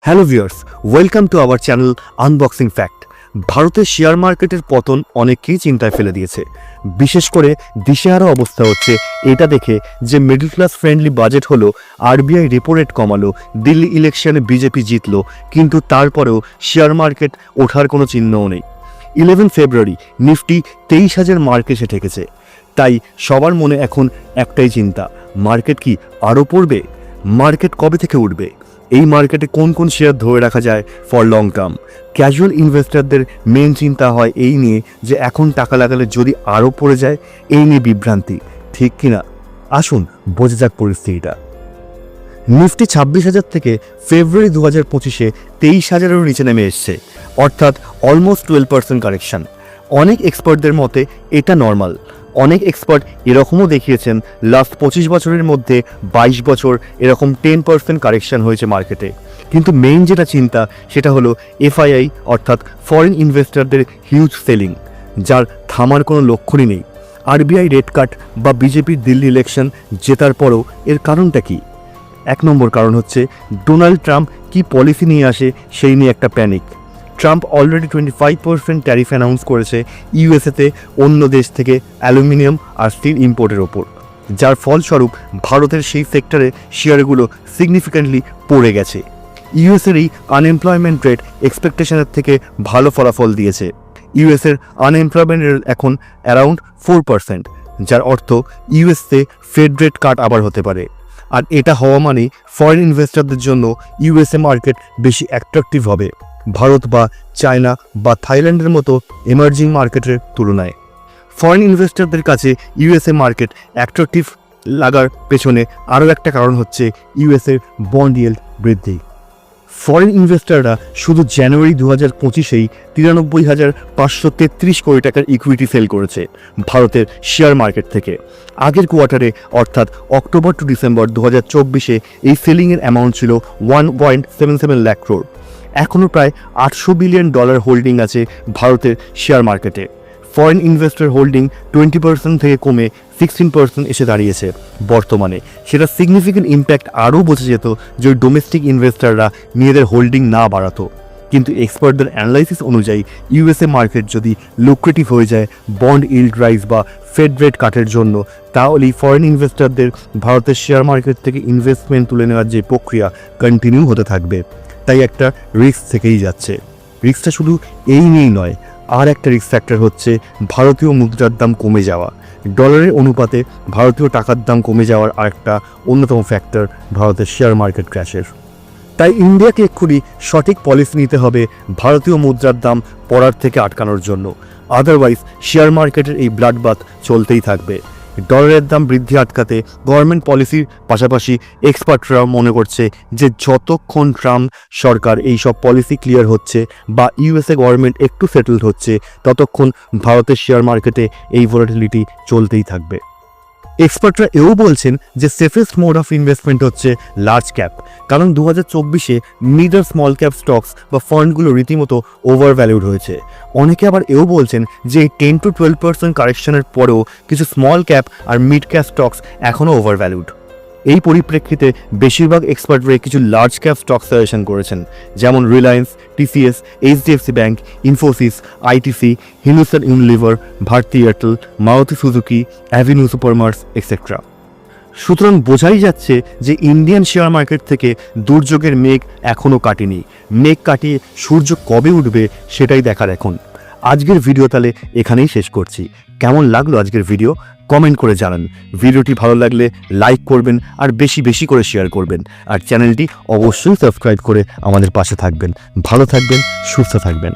Hello viewers, welcome to our channel unboxing fact. ভারতের share মার্কেটের পতন অনেককেই চিন্তায় ফেলে দিয়েছে। বিশেষ করে দিশেহারা অবস্থা হচ্ছে এটা দেখে যে মিডল ক্লাস ফ্রেন্ডলি বাজেট হলো, আরবিআই রেপো রেট কমালো, দিল্লি ইলেকশনে বিজেপি জিতলো, কিন্তু তারপরেও শেয়ার মার্কেট ওঠার কোনো চিহ্নও নেই। 11 ফেব্রুয়ারি নিফটি 23,000 মার্কে এসে ঠেকেছে। তাই সবার মনে এখন একটাই চিন্তা, মার্কেট কি আরও পড়বে? মার্কেট কবে থেকে উঠবে? এই মার্কেটে কোন কোন শেয়ার ধরে রাখা যায় ফর লং টার্ম? ক্যাজুয়াল ইনভেস্টরদের মেন চিন্তা হয় এই নিয়ে যে এখন টাকা লাগালে যদি আরও পড়ে যায়, এই নিয়ে বিভ্রান্তি। ঠিক কিনা? আসুন বোঝা যাক পরিস্থিতিটা। নিফটি 26,000 থেকে ফেব্রুয়ারি 2025-এ 23,000-এরও নিচে নেমে এসছে, অর্থাৎ অলমোস্ট 12% কারেকশন। অনেক এক্সপার্টদের মতে এটা নর্মাল। অনেক এক্সপার্ট এরকমও দেখিয়েছেন লাস্ট 25 বছরের মধ্যে 22 বছর এরকম 10% কারেকশন হয়েছে মার্কেটে। কিন্তু মেইন যেটা চিন্তা সেটা হলো এফআইআই অর্থাৎ ফরেন ইনভেস্টরদের হিউজ সেলিং, যার থামার কোনো লক্ষণই নেই। আরবিআই রেট কাট বা বিজেপির দিল্লি ইলেকশন জেতার পরও এর কারণটা কি? 1 নম্বর কারণ হচ্ছে ডোনাল্ড ট্রাম্প কি পলিসি নিয়ে আসে সেই নিয়ে একটা panic. Trump already 25% tariff announce করেছে ইউএসএতে অন্য দেশ থেকে অ্যালুমিনিয়াম আর স্টিল ইম্পোর্টের ওপর, যার ফলস্বরূপ ভারতের সেই সেক্টরে শেয়ারগুলো সিগনিফিক্যান্টলি পড়ে গেছে। ইউএসের এই আনএমপ্লয়মেন্ট রেট এক্সপেকটেশনের থেকে ভালো ফলাফল দিয়েছে। ইউএসের আনএমপ্লয়মেন্ট রেট এখন অ্যারাউন্ড 4%, যার অর্থ ইউএসএ ফেড রেট কাট আবার হতে পারে। আর এটা হওয়া মানে ফরেন ইনভেস্টরদের জন্য ইউএসএ মার্কেট বেশি অ্যাট্রাকটিভ হবে ভারত বা চায়না বা থাইল্যান্ডের মতো এমার্জিং মার্কেটের তুলনায়। ফরেন ইনভেস্টরদের কাছে ইউএসএ মার্কেট অ্যাট্রাকটিভ লাগার পেছনে আরও একটা কারণ হচ্ছে ইউএসএর বন্ড ইয়েল্ড বৃদ্ধি। ফরেন ইনভেস্টররা শুধু জানুয়ারি 2025-এই 93,533 কোটি টাকার ইকুইটি সেল করেছে ভারতের শেয়ার মার্কেট থেকে। আগের কোয়ার্টারে অর্থাৎ অক্টোবর টু ডিসেম্বর 2024-এ এই সেলিংয়ের অ্যামাউন্ট ছিল 1.77 লাখ ক্রোড়। এখনও প্রায় $800 বিলিয়ন হোল্ডিং আছে ভারতের শেয়ার মার্কেটে। ফরেন ইনভেস্টর হোল্ডিং 20% থেকে কমে 16% এসে দাঁড়িয়েছে বর্তমানে। সেটা সিগনিফিক্যান্ট ইম্প্যাক্ট আরও বোঝা যেত যদি ডোমেস্টিক ইনভেস্টররা নিজেদের হোল্ডিং না বাড়াতো। কিন্তু এক্সপার্টদের অ্যানালাইসিস অনুযায়ী ইউএসএ মার্কেট যদি লুক্রেটিভ হয়ে যায় বন্ড ইল্ড রাইজ বা ফেড রেট কাটের জন্য, তাহলেই ফরেন ইনভেস্টরদের ভারতের শেয়ার মার্কেট থেকে ইনভেস্টমেন্ট তুলে নেওয়ার যে প্রক্রিয়া কন্টিনিউ হতে থাকবে। তাই একটা রিস্ক থেকেই যাচ্ছে। রিস্কটা শুধু এই নিয়েই নয়, আর একটা রিস্ক ফ্যাক্টর হচ্ছে ভারতীয় মুদ্রার দাম কমে যাওয়া। ডলারের অনুপাতে ভারতীয় টাকার দাম কমে যাওয়ার আরেকটা অন্যতম ফ্যাক্টর ভারতের শেয়ার মার্কেট ক্র্যাশের। তাই ইন্ডিয়াকে এক্ষুনি সঠিক পলিসি নিতে হবে ভারতীয় মুদ্রার দাম পড়ার থেকে আটকানোর জন্য। আদারওয়াইজ শেয়ার মার্কেটের এই ব্লাডবাথ চলতেই থাকবে। ডলারের দাম বৃদ্ধি আটকাতে গভর্নমেন্ট পলিসির পাশাপাশি এক্সপার্টরাও মনে করছে যে যতক্ষণ ট্রাম্প সরকার এই সব পলিসি ক্লিয়ার হচ্ছে বা ইউএসএ গভর্নমেন্ট একটু সেটেলড হচ্ছে, ততক্ষণ ভারতের শেয়ার মার্কেটে এই ভোলাটিলিটি চলতেই থাকবে। এক্সপার্টরা এও বলছেন যে সেফেস্ট মোড অফ ইনভেস্টমেন্ট হচ্ছে লার্জ ক্যাপ, কারণ 2024-এ মিড আর স্মল ক্যাপ স্টকস বা ফান্ডগুলো রীতিমতো ওভার ভ্যালুড হয়েছে। অনেকে আবার এও বলছেন যে 10 to 12% কারেকশনের পরেও কিছু স্মল ক্যাপ আর মিড ক্যাপ স্টকস এখনও ওভার ভ্যালুড। এই পরিপ্রেক্ষিতে বেশিরভাগ এক্সপার্টরা কিছু লার্জ ক্যাপ স্টক সাজেশন করেছেন, যেমন Reliance, TCS, HDFC bank, Infosys, ITC, Hindustan Unilever, Bharti Airtel, Maruti Suzuki, Avenue Supermarts etcetera. সুতরাং বোঝাই যাচ্ছে যে ইন্ডিয়ান শেয়ার মার্কেট থেকে দুর্যোগের মেঘ এখনও কাটেনি। মেঘ কাটিয়ে সূর্য কবে উঠবে সেটাই দেখার এখন। আজকের ভিডিও তাহলে এখানেই শেষ করছি। কেমন লাগলো আজকের ভিডিও কমেন্ট করে জানান। ভিডিওটি ভালো লাগলে লাইক করবেন আর বেশি বেশি করে শেয়ার করবেন। আর চ্যানেলটি অবশ্যই সাবস্ক্রাইব করে আমাদের পাশে থাকবেন। ভালো থাকবেন, সুস্থ থাকবেন।